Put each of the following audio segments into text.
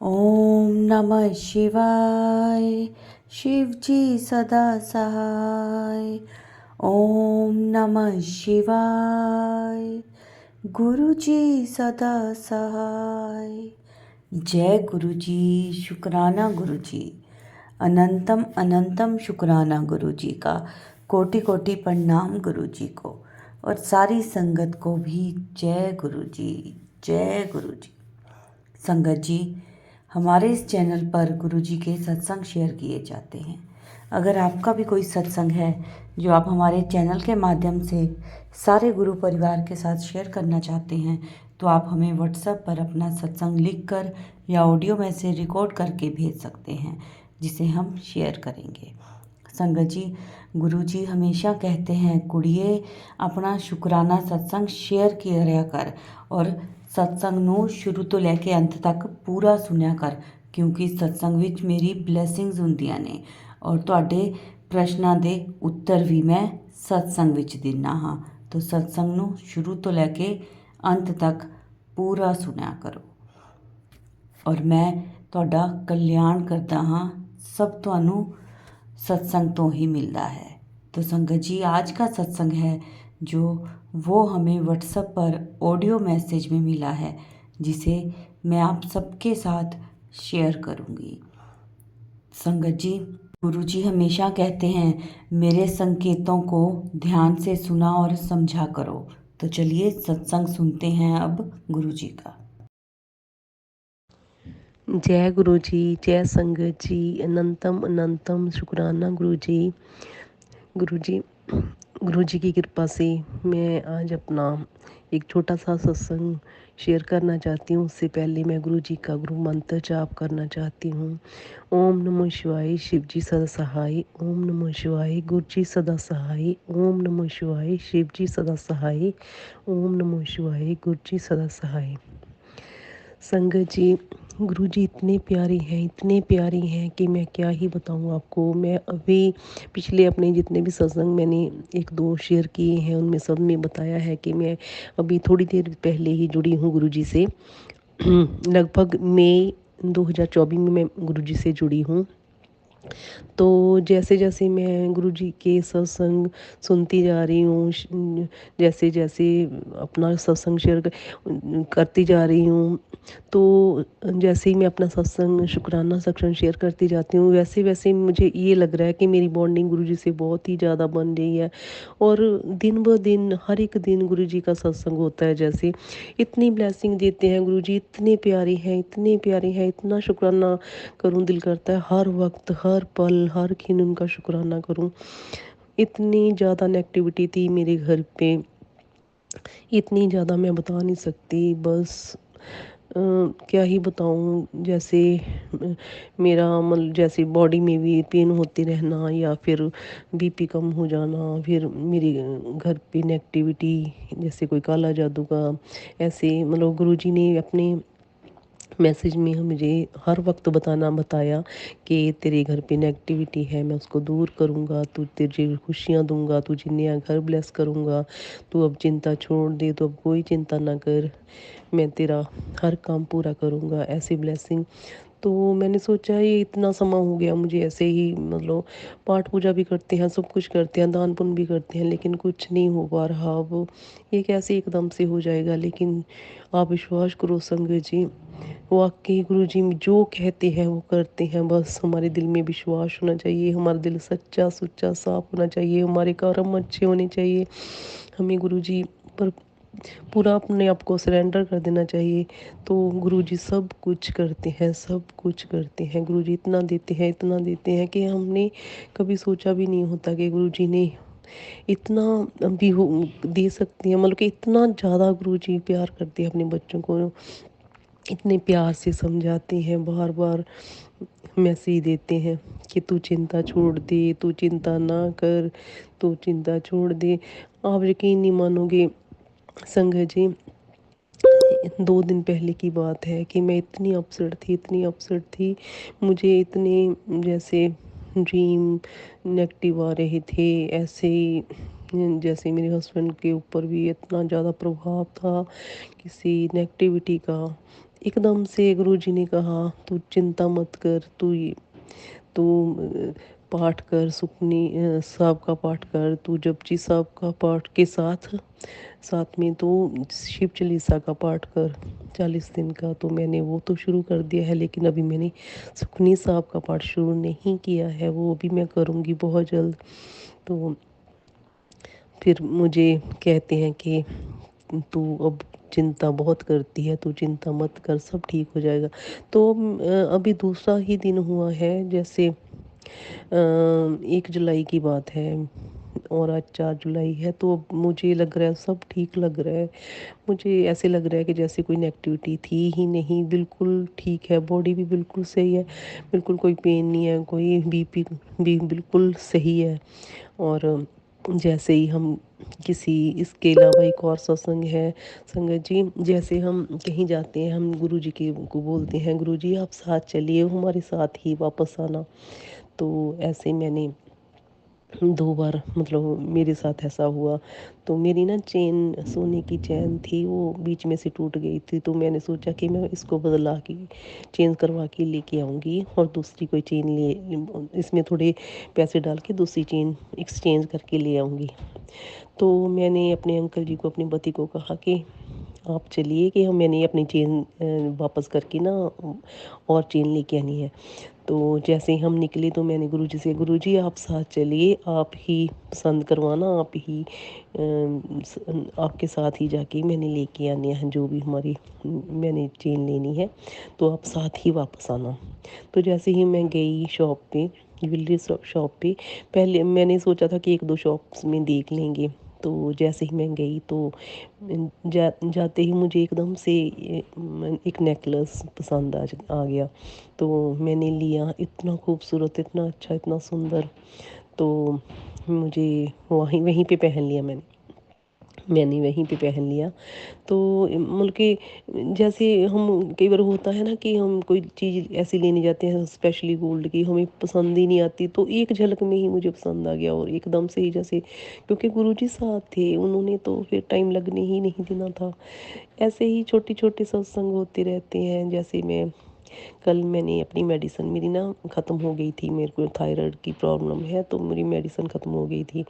ओम नमः शिवाय। शिव जी सदा सहाय। ओम नमः शिवाय। गुरु जी सदा सहाय। जय गुरु जी। शुक्राना गुरु जी। अनंतम अनंतम शुक्राना गुरु जी का। कोटि कोटि प्रणाम गुरु जी को और सारी संगत को भी जय गुरु जी। जय गुरु जी। संगत जी, हमारे इस चैनल पर गुरु जी के सत्संग शेयर किए जाते हैं। अगर आपका भी कोई सत्संग है जो आप हमारे चैनल के माध्यम से सारे गुरु परिवार के साथ शेयर करना चाहते हैं तो आप हमें व्हाट्सएप पर अपना सत्संग लिखकर या ऑडियो में से रिकॉर्ड करके भेज सकते हैं, जिसे हम शेयर करेंगे। संगत जी, गुरु जी हमेशा कहते हैं कुड़िए अपना शुक्राना सत्संग शेयर किया कर और सत्संग ਨੂੰ ਸ਼ੁਰੂ ਤੋਂ ਲੈ ਕੇ ਅੰਤ ਤੱਕ ਪੂਰਾ ਸੁਣਿਆ ਕਰ, ਕਿਉਂਕਿ ਸਤਸੰਗ ਵਿੱਚ ਮੇਰੀ ਬਲੇਸਿੰਗਸ ਹੁੰਦੀਆਂ ਨੇ ਔਰ ਤੁਹਾਡੇ ਪ੍ਰਸ਼ਨਾਂ ਦੇ ਉੱਤਰ ਵੀ ਮੈਂ ਸਤਸੰਗ ਵਿੱਚ ਦਿੰਦਾ ਹਾਂ। ਤਾਂ ਸਤਸੰਗ ਨੂੰ ਸ਼ੁਰੂ ਤੋਂ ਲੈ ਕੇ ਅੰਤ ਤੱਕ ਪੂਰਾ ਸੁਣਿਆ ਕਰੋ ਔਰ ਮੈਂ ਤੁਹਾਡਾ ਕਲਿਆਣ ਕਰਦਾ ਹਾਂ। सब ਤੁਹਾਨੂੰ सत्संग तो ही मिलता है। तो संगत जी, आज का सत्संग है जो वो हमें व्हाट्सएप पर ऑडियो मैसेज में मिला है, जिसे मैं आप सबके साथ शेयर करूँगी। संगत जी, गुरु जी हमेशा कहते हैं मेरे संकेतों को ध्यान से सुना और समझा करो। तो चलिए सत्संग सुनते हैं अब गुरु जी का। जय गुरु जी। जय संगत जी। अनंतम अनंतम शुक्राना गुरु जी। गुरु जी गुरु जी की कृपा से मैं आज अपना एक छोटा सा सत्संग शेयर करना चाहती हूँ। उससे पहले मैं गुरु जी का गुरु मंत्र जाप करना चाहती हूँ। ओम नमः शिवाय शिव जी सदा सहाय। ओम नमः शिवाय गुरु जी सदा सहाय। ओम नमः शिवाय शिव जी सदा सहाय। ओम नमः शिवाय गुरु जी सदा सहाय। संगत जी, गुरु जी इतने प्यारे हैं कि मैं क्या ही बताऊँ आपको। मैं अभी पिछले अपने जितने भी सत्संग मैंने एक दो शेयर किए हैं उनमें सब में बताया है कि मैं अभी थोड़ी देर पहले ही जुड़ी हूँ गुरु जी से। लगभग मई 2024 में मैं गुरु जी से जुड़ी हूँ। तो जैसे जैसे मैं गुरु जी के सत्संग सुनती जा रही हूँ, जैसे जैसे अपना सत्संग शेयर करती जा रही हूँ, तो जैसे ही मैं अपना सत्संग शुक्राना सत्संग शेयर करती जाती हूँ, वैसे वैसे मुझे ये लग रहा है कि मेरी बॉन्डिंग गुरु जी से बहुत ही ज़्यादा बन रही है। और दिन ब दिन हर एक दिन गुरु जी का सत्संग होता है। जैसे इतनी ब्लेसिंग देते हैं गुरु जी, इतने प्यारे हैं, इतना शुक्राना करूं दिल करता है हर वक्त हर पल हर क्षण उनका शुक्राना करूं। इतनी ज़्यादा नेगेटिविटी थी मेरे घर पे, इतनी ज़्यादा मैं बता नहीं सकती। बस क्या ही बताऊं। जैसे मेरा मतलब जैसे बॉडी में भी पेन होते रहना या फिर बीपी कम हो जाना, फिर मेरे घर पे नेगेटिविटी जैसे कोई काला जादू का ऐसे मतलब गुरुजी ने अपने मैसेज में मुझे हर वक्त बताया कि तेरे घर पे नेगेटिविटी है, मैं उसको दूर करूँगा, तू तुझे खुशियाँ दूंगा, तुझे नया घर ब्लेस करूँगा, तू अब चिंता छोड़ दे, तो अब कोई चिंता ना कर, मैं तेरा हर काम पूरा करूँगा, ऐसी ब्लेसिंग। तो मैंने सोचा ये इतना समय हो गया मुझे ऐसे ही मतलब पाठ पूजा भी करते हैं, सब कुछ करते हैं, दान पुण्य भी करते हैं, लेकिन कुछ नहीं हो पा रहा। अब ये कैसे एकदम से हो जाएगा। लेकिन आप विश्वास करो संगत जी, वाकई गुरु जी जो कहते हैं वो करते हैं। बस हमारे दिल में विश्वास होना चाहिए, हमारा दिल सच्चा सुच्चा साफ होना चाहिए, हमारे कर्म अच्छे होने चाहिए, हमें गुरु जी पर पूरा अपने आप को सरेंडर कर देना चाहिए। तो गुरु जी सब कुछ करते हैं, सब कुछ करते हैं। गुरु जी इतना देते हैं कि हमने कभी सोचा भी नहीं होता कि गुरु जी ने इतना भी हो दे सकते हैं। मतलब कि इतना ज़्यादा गुरु जी प्यार करते हैं अपने बच्चों को, इतने प्यार से समझाते हैं, बार बार मैसेज देते हैं कि तू चिंता छोड़ दे, तू चिंता ना कर, तू चिंता छोड़ दे। आप यकीन नहीं मानोगे संगत जी, 2 दिन पहले की बात है कि मैं इतनी अपसेट थी। मुझे इतने जैसे ड्रीम नेगेटिव आ रहे थे, ऐसे ही जैसे मेरे हस्बैंड के ऊपर भी इतना ज़्यादा प्रभाव था किसी नेगेटिविटी का। एकदम से गुरुजी ने कहा, तू चिंता मत कर, तू पाठ कर, सुखनी साहब का पाठ कर, तू जपजी साहब का पाठ के साथ साथ में तो शिव चालीसा का पाठ कर 40 दिन का। तो मैंने वो तो शुरू कर दिया है, लेकिन अभी मैंने सुखनी साहब का पाठ शुरू नहीं किया है, वो भी मैं करूँगी बहुत जल्द। तो फिर मुझे कहते हैं कि तू अब चिंता बहुत करती है, तू चिंता मत कर, सब ठीक हो जाएगा। तो अभी दूसरा ही दिन हुआ है, जैसे 1 जुलाई की बात है और आज 4 जुलाई है। तो अब मुझे लग रहा है सब ठीक लग रहा है। मुझे ऐसे लग रहा है कि जैसे कोई नेगेटिविटी थी ही नहीं, बिल्कुल ठीक है, बॉडी भी बिल्कुल सही है, बिल्कुल कोई पेन नहीं है, कोई बीपी भी बिल्कुल सही है। और जैसे ही हम किसी इसके अलावा एक और सत्संग है संगत जी, जैसे हम कहीं जाते हैं, हम गुरु जी के को बोलते हैं, गुरु जी आप साथ चलिए, हमारे साथ ही वापस आना। तो ऐसे मैंने 2 बार मतलब मेरे साथ ऐसा हुआ। तो मेरी ना चेन, सोने की चेन थी, वो बीच में से टूट गई थी। तो मैंने सोचा कि मैं इसको बदला के चेंज करवा के लेके आऊँगी और दूसरी कोई चेन ले, इसमें थोड़े पैसे डाल के दूसरी चेन एक्सचेंज करके ले आऊँगी। तो मैंने अपने अंकल जी को, अपने पति को कहा कि आप चलिए कि हम मैंने अपनी चेन वापस करके ना और चेन लेके आनी है। तो जैसे ही हम निकले तो मैंने गुरुजी से, गुरुजी आप साथ चलिए, आप ही पसंद करवाना, आप ही आपके साथ ही जाके मैंने लेके आने हैं जो भी हमारी मैंने चेन लेनी है, तो आप साथ ही वापस आना। तो जैसे ही मैं गई शॉप पे, ज्वेलरी शॉप पे, पहले मैंने सोचा था कि 1-2 शॉप्स में देख लेंगे। तो जैसे ही मैं गई तो जाते ही मुझे एकदम से एक नेकलेस पसंद आ गया। तो मैंने लिया, इतना खूबसूरत, इतना अच्छा, इतना सुंदर। तो मुझे वहीं वहीं पे पहन लिया मैंने वहीं पे पहन लिया। तो मतलब कि जैसे हम कई बार होता है ना कि हम कोई चीज़ ऐसी लेने जाते हैं स्पेशली गोल्ड की, हमें पसंद ही नहीं आती, तो एक झलक में ही मुझे पसंद आ गया और एकदम से ही जैसे, क्योंकि गुरुजी साथ थे, उन्होंने तो फिर टाइम लगने ही नहीं देना था। ऐसे ही छोटे छोटे सत्संग होते रहते हैं। जैसे मैं कल मैंने अपनी मेडिसिन, मेरी ना ख़त्म हो गई थी, मेरे को थायराइड की प्रॉब्लम है, तो मेरी मेडिसिन ख़त्म हो गई थी।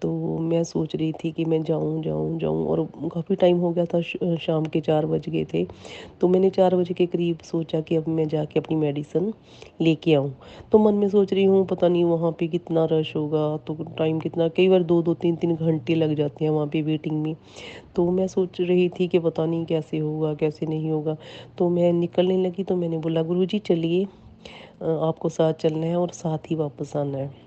तो मैं सोच रही थी कि मैं जाऊं जाऊं जाऊं, और काफ़ी टाइम हो गया था, शाम के 4 बज गए थे। तो मैंने 4 बजे के करीब सोचा कि अब मैं जाके अपनी मेडिसिन लेके आऊं। तो मन में सोच रही हूँ पता नहीं वहाँ पे कितना रश होगा, तो टाइम कितना, कई बार 2-2 3-3 घंटे लग जाते हैं वहाँ पे वेटिंग में। तो मैं सोच रही थी कि पता नहीं कैसे होगा कैसे नहीं होगा। तो मैं निकलने लगी तो मैंने बोला, गुरुजी चलिए, आपको साथ चलना है और साथ ही वापस आना है।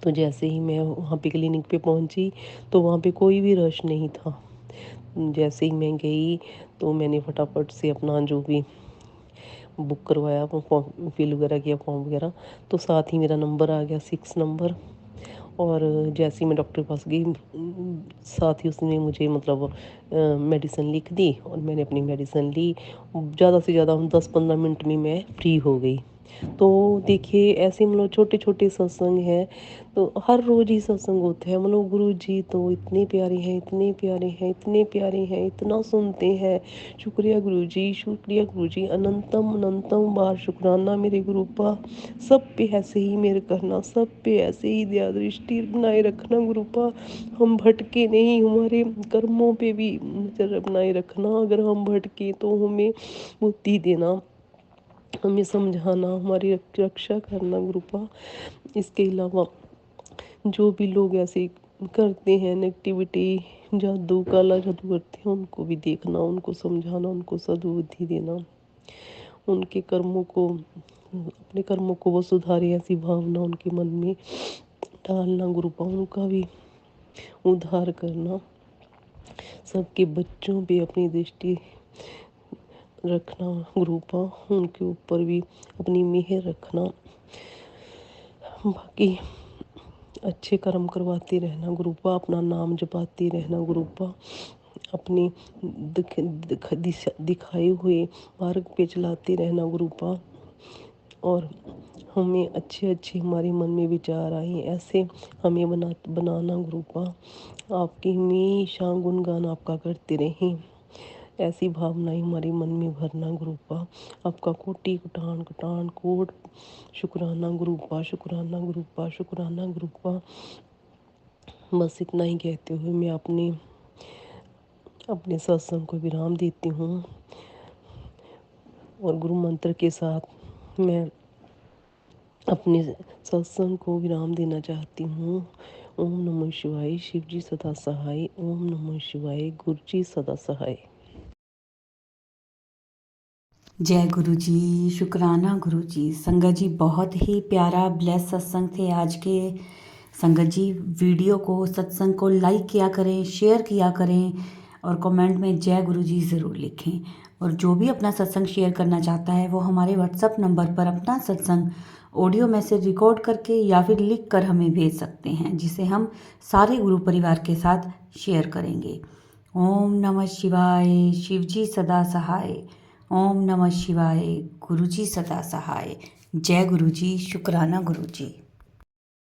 तो जैसे ही मैं वहाँ पे क्लिनिक पे पहुँची तो वहाँ पे कोई भी रश नहीं था। जैसे ही मैं गई तो मैंने फटाफट से अपना जो भी बुक करवाया, वो फॉर्म फिल वगैरह किया, फॉर्म वगैरह। तो साथ ही मेरा नंबर आ गया, 6 नंबर। और जैसे ही मैं डॉक्टर के पास गई, साथ ही उसने मुझे मतलब मेडिसिन लिख दी और मैंने अपनी मेडिसिन ली। ज़्यादा से ज़्यादा 10-15 मिनट में मैं फ्री हो गई। तो देखिए ऐसे मतलब छोटे छोटे सत्संग हैं, तो हर रोज़ ही सत्संग होते हैं। मतलब गुरु जी तो इतने प्यारे हैं, इतने प्यारे हैं, इतने प्यारे हैं, इतना सुनते हैं। शुक्रिया गुरु जी, शुक्रिया गुरु जी, अनंतम अनंतम बार शुक्राना मेरे गुरुपा। सब पे ऐसे ही मेहर करना, सब पे ऐसे ही दया दृष्टि बनाए रखना गुरुपा। हम भटके नहीं, हमारे कर्मों पे भी नजर बनाए रखना। अगर हम भटके तो हमें बुद्धि देना, हमें समझाना, हमारी रक्षा करना गुरुपा। इसके अलावा जो भी लोग ऐसे करते हैं नेगेटिविटी, जादू, काला जादू करते हैं, उनको भी देखना, उनको समझाना, उनको सद्बुद्धि देना, उनके कर्मों को, अपने कर्मों को वो सुधारे, ऐसी भावना उनके मन में डालना गुरुपा। उनका भी उद्धार करना, सबके बच्चों पे अपनी दृष्टि रखना गुरुपा, उनके ऊपर भी अपनी मेहर रखना। बाकी अच्छे कर्म करवाते रहना गुरुपा, अपना नाम जपाते रहना गुरुपा, अपने दिखाए हुए मार्ग पे चलाते रहना गुरुपा। और हमें अच्छे अच्छे हमारे मन में विचार आए ऐसे हमें बनाना गुरुपा। आपकी हमेशा गुणगान आपका करते रहें, ऐसी भावनाएं हमारे मन में भरना गुरुपा। आपका कोटि कोटान कोटान कोट शुक्राना गुरुपा, शुक्राना गुरुपा, शुक्राना गुरुपा। बस इतना ही कहते हुए मैं अपने सत्संग को विराम देती हूँ और गुरु मंत्र के साथ मैं अपने सत्संग को विराम देना चाहती हूँ। ओम नमः शिवाय, शिव जी सदा सहाय। ओम नमः शिवाय, गुरु जी सदा सहाय। जय गुरु जी, शुक्राना गुरु जी। संगत जी, बहुत ही प्यारा ब्लेस सत्संग थे आज के। संगत जी, वीडियो को, सत्संग को लाइक किया करें, शेयर किया करें और कमेंट में जय गुरु जी ज़रूर लिखें। और जो भी अपना सत्संग शेयर करना चाहता है वो हमारे व्हाट्सएप नंबर पर अपना सत्संग ऑडियो मैसेज रिकॉर्ड करके या फिर लिख कर हमें भेज सकते हैं, जिसे हम सारे गुरु परिवार के साथ शेयर करेंगे। ओम नमः शिवाय, शिव जी सदा सहाय। ओम नमः शिवाय, गुरु जी सदा सहाय। जय गुरु जी, शुक्राना गुरु जी।